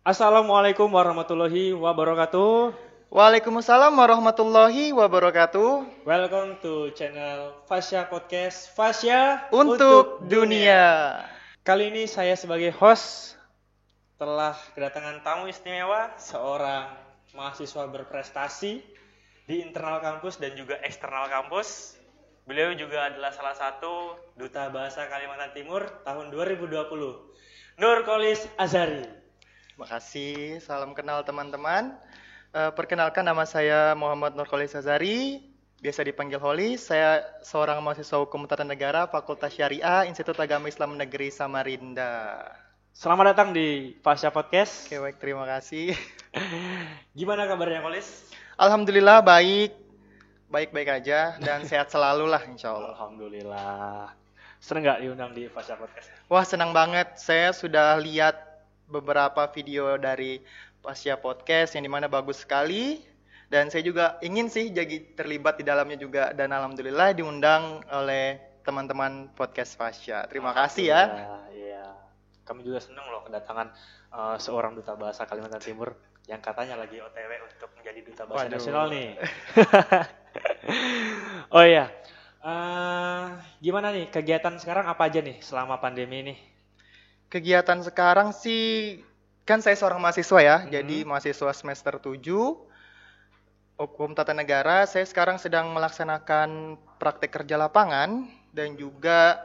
Assalamualaikum warahmatullahi wabarakatuh. Waalaikumsalam warahmatullahi wabarakatuh. Welcome to channel Fasya Podcast Fasya Untuk dunia. Kali ini saya sebagai host telah kedatangan tamu istimewa, seorang mahasiswa berprestasi di internal kampus dan juga eksternal kampus. Beliau juga adalah salah satu duta bahasa Kalimantan Timur tahun 2020, Nurkolis Azhari. Makasih, salam kenal teman-teman. Perkenalkan, nama saya Muhammad Nurkolis Azhari, biasa dipanggil Holis. Saya seorang mahasiswa Hukum Tata Negara, Fakultas Syariah, Institut Agama Islam Negeri Samarinda. Selamat datang di Fasya Podcast. Oke, baik, terima kasih. Gimana kabarnya, Kolis? Alhamdulillah baik, baik-baik aja dan sehat selalu lah, insya Allah. Alhamdulillah. Seneng nggak diundang di Fasya Podcast? Wah, senang banget. Saya sudah lihat beberapa video dari Fasya Podcast yang dimana bagus sekali, dan saya juga ingin sih jadi terlibat di dalamnya juga, dan alhamdulillah diundang oleh teman-teman podcast Fasya. Terima kasih ya. Iya. Kami juga senang loh kedatangan seorang duta bahasa Kalimantan Timur yang katanya lagi OTW untuk menjadi duta bahasa nasional nih. Oh iya. Gimana nih kegiatan sekarang, apa aja nih selama pandemi ini? Kegiatan sekarang sih, kan saya seorang mahasiswa ya, jadi mahasiswa semester 7 Hukum Tata Negara. Saya sekarang sedang melaksanakan praktek kerja lapangan dan juga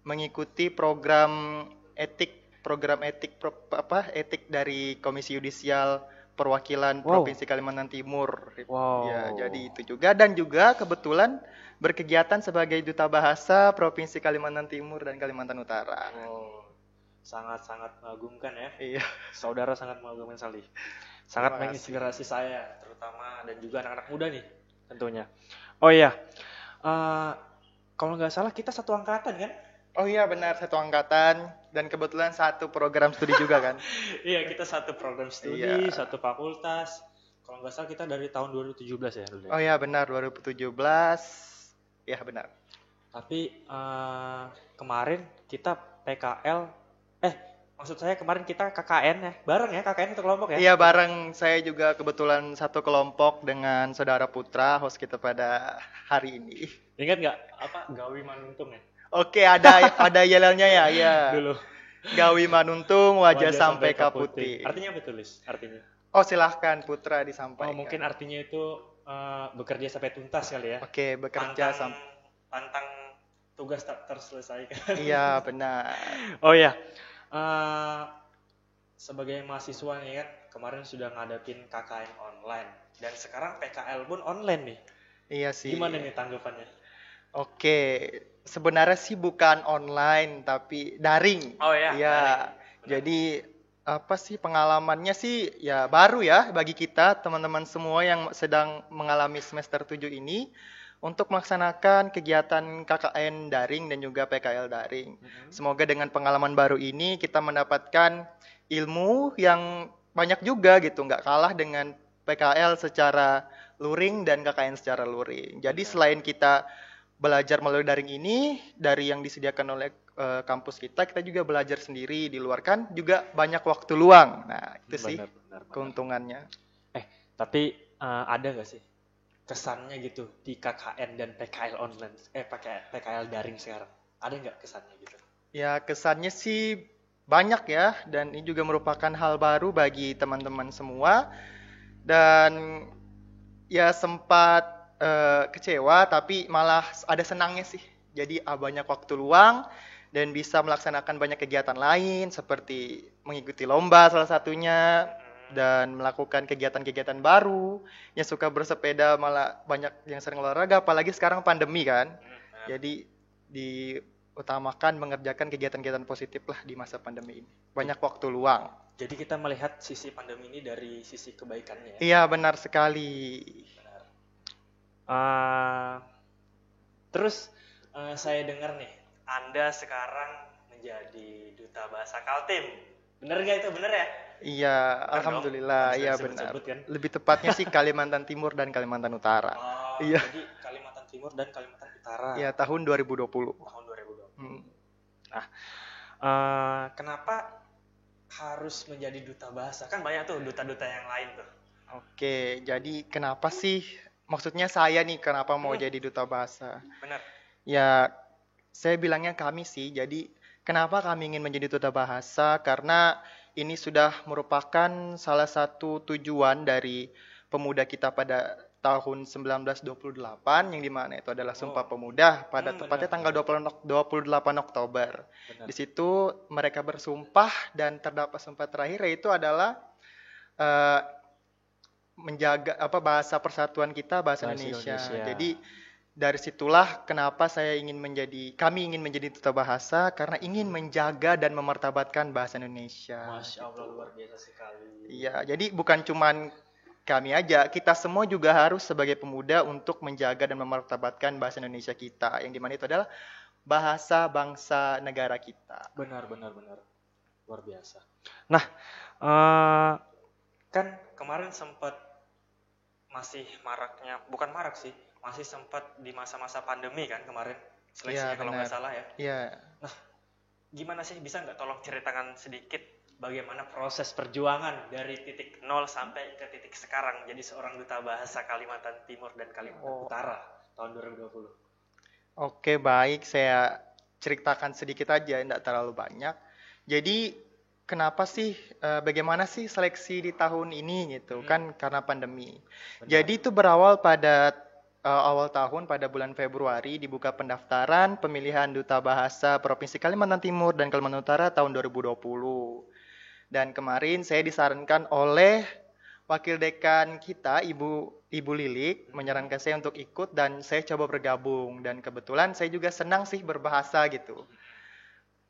mengikuti program etik dari Komisi Yudisial Perwakilan Provinsi Kalimantan Timur. Ya, jadi itu juga, dan juga kebetulan berkegiatan sebagai duta bahasa Provinsi Kalimantan Timur dan Kalimantan Utara. Sangat-sangat mengagumkan ya. Iya. Saudara sangat mengagumkan sekali. Sangat menginspirasi saya, terutama, dan juga anak-anak muda nih tentunya. Oh iya, kalau nggak salah kita satu angkatan kan? Oh iya benar, satu angkatan, dan kebetulan satu program studi juga kan? Iya, kita satu program studi, satu fakultas. Kalau nggak salah kita dari tahun 2017 ya dulu. Oh iya benar, 2017. Ya benar. Tapi kemarin kita PKL, maksud saya kemarin kita KKN ya, bareng ya, KKN satu kelompok ya? Iya bareng, saya juga kebetulan satu kelompok dengan saudara Putra, host kita pada hari ini. Ingat nggak apa Gawi Manuntung ya? Oke, ada yelelnya ya, iya. Dulu. Gawi Manuntung, wajah sampai kaputi. Artinya apa tulis? Artinya? Oh silahkan Putra disampaikan. Oh mungkin artinya itu bekerja sampai tuntas kali ya? Oke, bekerja sampai pantang tugas tak terselesaikan. Iya benar. Oh ya, sebagai mahasiswa nih kan, kemarin sudah ngadepin KKN online dan sekarang PKL pun online nih. Iya sih. Gimana nih tanggapannya? Oke, sebenarnya sih bukan online tapi daring. Oh ya. Iya. Jadi apa sih pengalamannya sih ya baru ya bagi kita teman-teman semua yang sedang mengalami semester 7 ini untuk melaksanakan kegiatan KKN daring dan juga PKL daring. Semoga dengan pengalaman baru ini kita mendapatkan ilmu yang banyak juga gitu, nggak kalah dengan PKL secara luring dan KKN secara luring. Jadi selain kita belajar melalui daring ini dari yang disediakan oleh kampus kita juga belajar sendiri di luar, kan juga banyak waktu luang. Nah itu sih keuntungannya. Tapi ada nggak sih kesannya gitu di KKN dan PKL online, PKL daring sekarang? Ada nggak kesannya gitu? Ya kesannya sih banyak ya, dan ini juga merupakan hal baru bagi teman-teman semua, dan ya sempat kecewa tapi malah ada senangnya sih. Jadi banyak waktu luang dan bisa melaksanakan banyak kegiatan lain seperti mengikuti lomba salah satunya, dan melakukan kegiatan-kegiatan baru. Yang suka bersepeda malah banyak yang sering olahraga, apalagi sekarang pandemi kan. Jadi diutamakan mengerjakan kegiatan-kegiatan positif lah di masa pandemi ini. Banyak waktu luang. Jadi kita melihat sisi pandemi ini dari sisi kebaikannya ya? Iya benar sekali. Terus saya dengar nih, Anda sekarang menjadi duta bahasa Kaltim. Bener gak itu? Bener ya? Iya, Benar dong? alhamdulillah, Yang sudah iya benar. disebut-sebut kan? Lebih tepatnya sih Kalimantan Timur dan Kalimantan Utara. Oh, Iya, jadi Kalimantan Timur dan Kalimantan Utara iya tahun 2020. tahun 2020. Hmm. Nah, kenapa harus menjadi duta bahasa? Kan banyak tuh duta-duta yang lain tuh. Oke, jadi kenapa sih? Maksudnya saya nih, kenapa mau Hmm, jadi duta bahasa? benar. Ya, saya bilangnya kami sih. Jadi, kenapa kami ingin menjadi duta bahasa? Karena ini sudah merupakan salah satu tujuan dari pemuda kita pada tahun 1928, yang dimana itu adalah Sumpah Oh, Pemuda pada benar, tepatnya tanggal benar, 28 Oktober. benar. Di situ mereka bersumpah dan terdapat sumpah terakhir yaitu adalah eh, menjaga bahasa persatuan kita, bahasa Bahasa Indonesia. Indonesia. Jadi dari situlah kenapa kami ingin menjadi duta bahasa karena ingin menjaga dan memartabatkan bahasa Indonesia. Masya Allah, Gitu. luar biasa sekali. Iya, jadi bukan cuman kami aja, kita semua juga harus sebagai pemuda untuk menjaga dan memartabatkan bahasa Indonesia kita, yang dimana itu adalah bahasa bangsa negara kita. Benar, benar, benar. Luar biasa. Nah, eh, kan kemarin sempat masih maraknya, bukan marak sih, masih sempat di masa-masa pandemi kan kemarin Iya, seleksinya kalau benar. nggak salah ya. Iya. Nah, gimana sih, bisa nggak tolong ceritakan sedikit bagaimana proses perjuangan dari titik nol sampai ke titik sekarang jadi seorang duta bahasa Kalimantan Timur dan Kalimantan Oh, Utara tahun 2020. oke, baik. Saya ceritakan sedikit aja, tidak terlalu banyak. Jadi, kenapa sih, bagaimana sih seleksi di tahun ini gitu? Kan karena pandemi. Benar. Jadi itu berawal pada awal tahun, pada bulan Februari, dibuka pendaftaran pemilihan Duta Bahasa Provinsi Kalimantan Timur dan Kalimantan Utara tahun 2020. Dan kemarin saya disarankan oleh Wakil Dekan kita, Ibu Lilik, menyarankan saya untuk ikut dan saya coba bergabung. Dan kebetulan saya juga senang sih berbahasa gitu.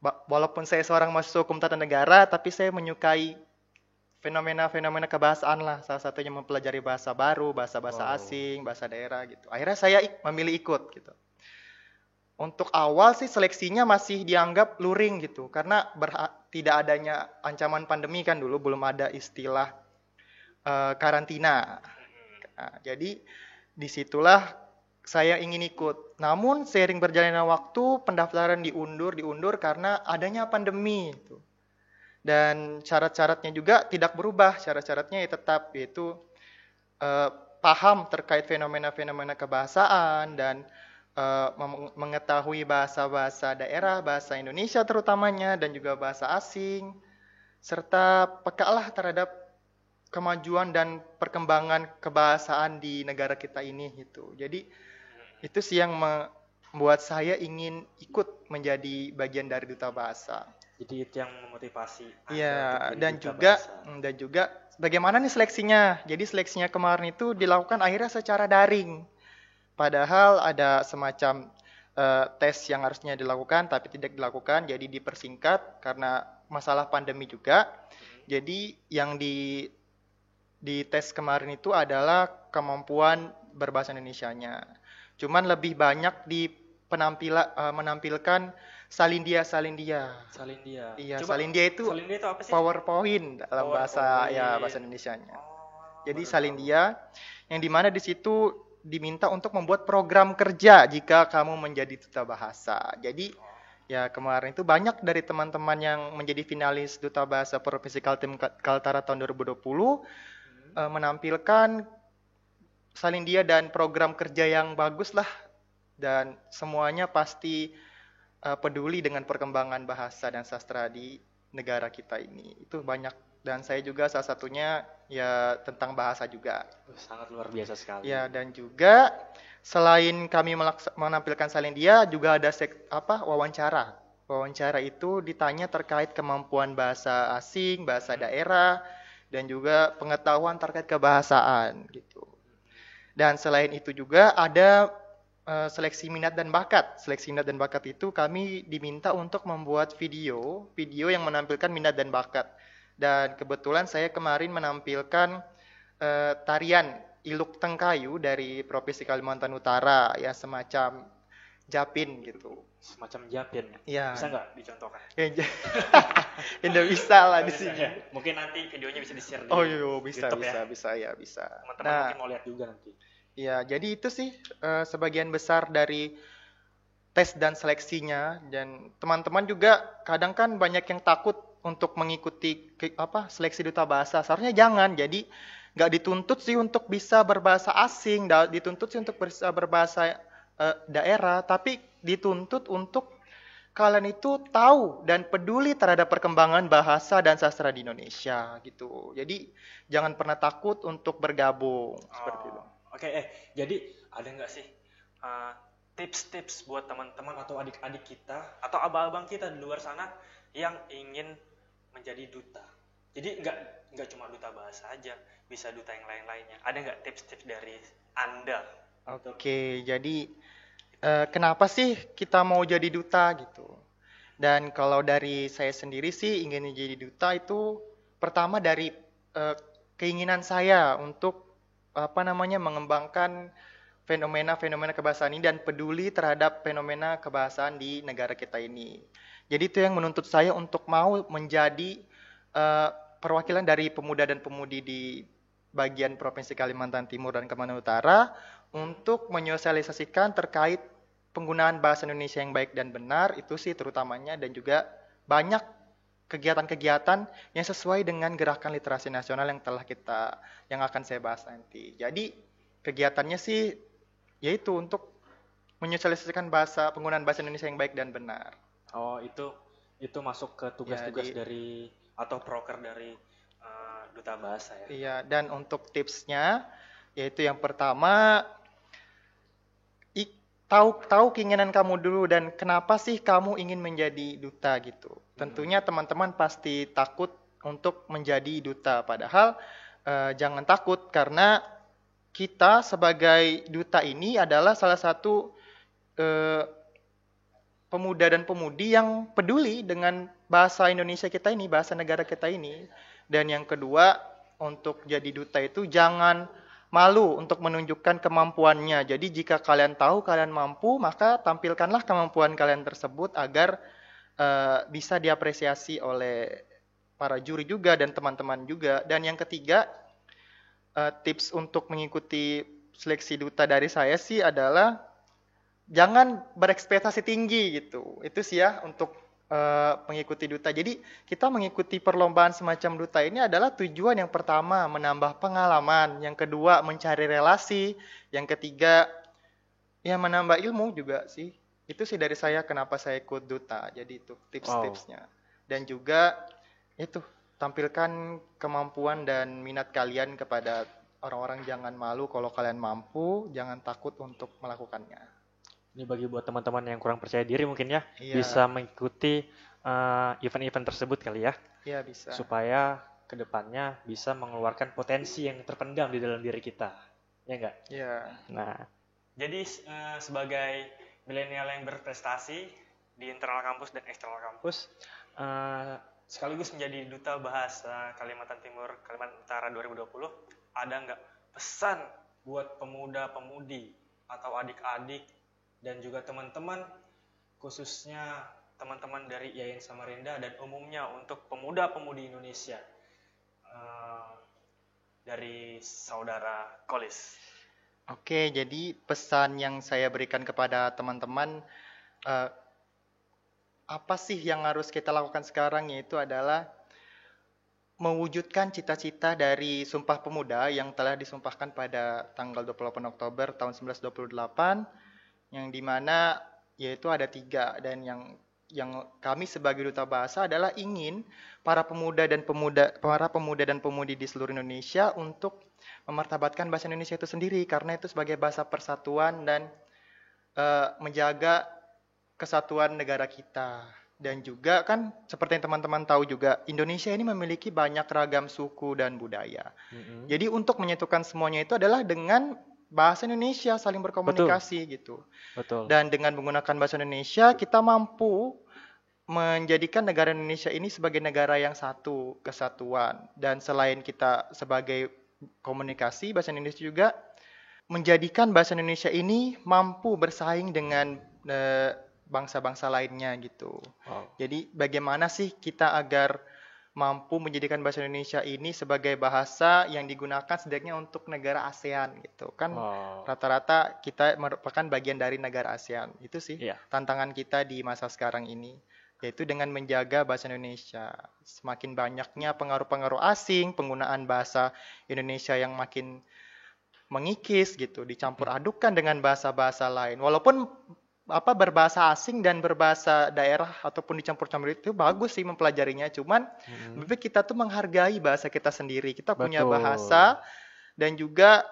Walaupun saya seorang mahasiswa hukum tata negara, tapi saya menyukai fenomena-fenomena kebahasaan lah. Salah satunya mempelajari bahasa baru, bahasa-bahasa Wow. asing, bahasa daerah gitu. Akhirnya saya memilih ikut gitu. Untuk awal sih seleksinya masih dianggap luring gitu. Karena tidak adanya ancaman pandemi kan dulu, belum ada istilah karantina. Nah, jadi disitulah saya ingin ikut. Namun seiring berjalannya waktu pendaftaran diundur karena adanya pandemi. Gitu. Dan syarat-syaratnya juga tidak berubah. Syarat-syaratnya ya tetap yaitu paham terkait fenomena-fenomena kebahasaan dan mengetahui bahasa-bahasa daerah, bahasa Indonesia terutamanya dan juga bahasa asing serta pekalah terhadap kemajuan dan perkembangan kebahasaan di negara kita ini gitu. Jadi itu sih yang membuat saya ingin ikut menjadi bagian dari duta bahasa. Jadi itu yang memotivasi Anda Iya, untuk jadi dan duta juga bahasa. dan juga bagaimana nih seleksinya? Jadi seleksinya kemarin itu dilakukan akhirnya secara daring. Padahal ada semacam tes yang harusnya dilakukan tapi tidak dilakukan, jadi dipersingkat karena masalah pandemi juga. Jadi yang di tes kemarin itu adalah kemampuan berbahasa Indonesianya. Cuman lebih banyak di menampilkan salindia. Salindia. Iya, Coba, salindia itu Salindia itu apa sih? PowerPoint dalam bahasa bahasa PowerPoint. Indonesianya. Oh, Jadi baru tahu. salindia yang dimana di situ diminta untuk membuat program kerja jika kamu menjadi duta bahasa. Jadi ya kemarin itu banyak dari teman-teman yang menjadi finalis Duta Bahasa Provinsi Kaltim Kaltara tahun 2020 menampilkan salindia dan program kerja yang bagus lah dan semuanya pasti peduli dengan perkembangan bahasa dan sastra di negara kita ini. Itu banyak dan saya juga salah satunya ya tentang bahasa juga. Sangat luar biasa sekali. Ya dan juga selain kami menampilkan salindia juga ada wawancara. Wawancara itu ditanya terkait kemampuan bahasa asing, bahasa daerah dan juga pengetahuan terkait kebahasaan gitu. Dan selain itu juga ada seleksi minat dan bakat. Seleksi minat dan bakat itu kami diminta untuk membuat video yang menampilkan minat dan bakat. Dan kebetulan saya kemarin menampilkan tarian Iluk Tengkayu dari Provinsi Kalimantan Utara, ya semacam Japin gitu. Semacam Japin ya. Iya. Bisa nggak dicontohkan? Ya, ya nggak bisa lah di Bisa sini. ya. Mungkin nanti videonya bisa di-share di Oh iya, bisa, YouTube bisa, ya. bisa, ya, bisa. Teman-teman Nah, mungkin mau lihat juga nanti. ya, jadi itu sih sebagian besar dari tes dan seleksinya, dan teman-teman juga kadang kan banyak yang takut untuk mengikuti seleksi duta bahasa. Seharusnya jangan. Jadi nggak dituntut sih untuk bisa berbahasa asing, dituntut sih untuk bisa berbahasa daerah, tapi dituntut untuk kalian itu tahu dan peduli terhadap perkembangan bahasa dan sastra di Indonesia gitu. Jadi jangan pernah takut untuk bergabung seperti itu. Oke, jadi ada nggak sih tips-tips buat teman-teman atau adik-adik kita atau abang-abang kita di luar sana yang ingin menjadi duta? Jadi nggak cuma duta bahasa aja, bisa duta yang lain-lainnya. Ada nggak tips-tips dari Anda? Oke, jadi kenapa sih kita mau jadi duta gitu? Dan kalau dari saya sendiri sih ingin jadi duta itu pertama dari keinginan saya untuk mengembangkan fenomena-fenomena kebahasaan ini dan peduli terhadap fenomena kebahasaan di negara kita ini. Jadi itu yang menuntut saya untuk mau menjadi perwakilan dari pemuda dan pemudi di bagian Provinsi Kalimantan Timur dan Kalimantan Utara untuk menyosialisasikan terkait penggunaan bahasa Indonesia yang baik dan benar, itu sih terutamanya, dan juga banyak kegiatan-kegiatan yang sesuai dengan gerakan literasi nasional yang akan saya bahas nanti. Jadi kegiatannya sih yaitu untuk menyosialisasikan penggunaan bahasa Indonesia yang baik dan benar. Oh, itu masuk ke tugas-tugas dari atau proker dari duta bahasa ya. Iya, dan untuk tipsnya yaitu yang pertama, tahu keinginan kamu dulu dan kenapa sih kamu ingin menjadi duta gitu. Tentunya teman-teman pasti takut untuk menjadi duta, padahal jangan takut karena kita sebagai duta ini adalah salah satu pemuda dan pemudi yang peduli dengan bahasa Indonesia kita ini, bahasa negara kita ini. Dan yang kedua, untuk jadi duta itu jangan malu untuk menunjukkan kemampuannya. Jadi jika kalian tahu kalian mampu, maka tampilkanlah kemampuan kalian tersebut agar bisa diapresiasi oleh para juri juga dan teman-teman juga. Dan yang ketiga, tips untuk mengikuti seleksi duta dari saya sih adalah jangan berekspektasi tinggi gitu. Itu sih ya untuk mengikuti duta. Jadi kita mengikuti perlombaan semacam duta ini adalah tujuan yang pertama menambah pengalaman, yang kedua mencari relasi, yang ketiga ya menambah ilmu juga sih. Itu sih dari saya kenapa saya ikut duta. Jadi itu tips-tipsnya. Dan juga itu tampilkan kemampuan dan minat kalian kepada orang-orang. Jangan malu kalau kalian mampu, jangan takut untuk melakukannya. Ini bagi buat teman-teman yang kurang percaya diri mungkin ya, Iya. bisa mengikuti event-event tersebut kali ya. Iya, bisa. Supaya kedepannya bisa mengeluarkan potensi yang terpendam di dalam diri kita. Ya enggak? Iya. Nah, jadi sebagai milenial yang berprestasi di internal kampus dan eksternal kampus, sekaligus menjadi duta bahasa Kalimantan Timur, Kalimantan Utara 2020, ada nggak pesan buat pemuda-pemudi atau adik-adik dan juga teman-teman, khususnya teman-teman dari Yayan Samarinda dan umumnya untuk pemuda-pemudi Indonesia dari saudara Kolis? Oke, jadi pesan yang saya berikan kepada teman-teman, apa sih yang harus kita lakukan sekarang, yaitu adalah mewujudkan cita-cita dari Sumpah Pemuda yang telah disumpahkan pada tanggal 28 Oktober tahun 1928, yang dimana yaitu ada 3, dan yang kami sebagai duta bahasa adalah ingin para pemuda dan pemudi di seluruh Indonesia untuk memartabatkan bahasa Indonesia itu sendiri, karena itu sebagai bahasa persatuan dan menjaga kesatuan negara kita. Dan juga kan seperti yang teman-teman tahu juga, Indonesia ini memiliki banyak ragam suku dan budaya. Jadi untuk menyatukan semuanya itu adalah dengan bahasa Indonesia, saling berkomunikasi. Betul. Gitu. Betul. Dan dengan menggunakan bahasa Indonesia, kita mampu menjadikan negara Indonesia ini sebagai negara yang satu, kesatuan. Dan selain kita sebagai komunikasi, bahasa Indonesia juga menjadikan bahasa Indonesia ini mampu bersaing dengan bangsa-bangsa lainnya gitu. Wow. Jadi bagaimana sih kita agar mampu menjadikan bahasa Indonesia ini sebagai bahasa yang digunakan setidaknya untuk negara ASEAN gitu kan. Wow. Rata-rata kita merupakan bagian dari negara ASEAN. Itu sih Iya. tantangan kita di masa sekarang ini, yaitu dengan menjaga bahasa Indonesia. Semakin banyaknya pengaruh-pengaruh asing, penggunaan bahasa Indonesia yang makin mengikis gitu, dicampur adukan dengan bahasa-bahasa lain. Walaupun berbahasa asing dan berbahasa daerah ataupun dicampur-campur itu bagus sih mempelajarinya, cuman lebih baik kita tuh menghargai bahasa kita sendiri. Kita punya Betul. bahasa dan juga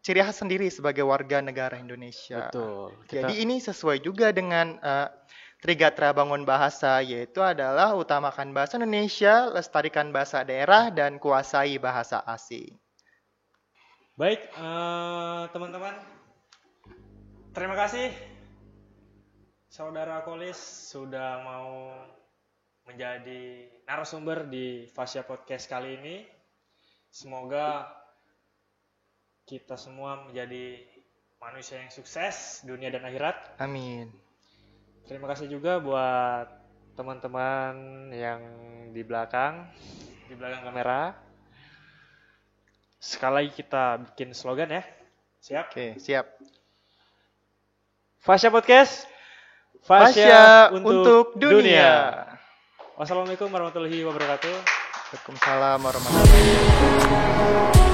ciri khas sendiri sebagai warga negara Indonesia. Betul. Jadi ini sesuai juga dengan Trigatra Bangun Bahasa, yaitu adalah utamakan bahasa Indonesia, lestarikan bahasa daerah, dan kuasai bahasa asing. Baik, teman-teman. Terima kasih Saudara Kolis sudah mau menjadi narasumber di Fasya Podcast kali ini. Semoga kita semua menjadi manusia yang sukses dunia dan akhirat. Amin. Terima kasih juga buat teman-teman yang di belakang kamera. Sekali lagi kita bikin slogan ya. Siap? Oke, siap. Fasya Podcast. Fasya untuk dunia. Wassalamualaikum warahmatullahi wabarakatuh. Waalaikumsalam warahmatullahi wabarakatuh.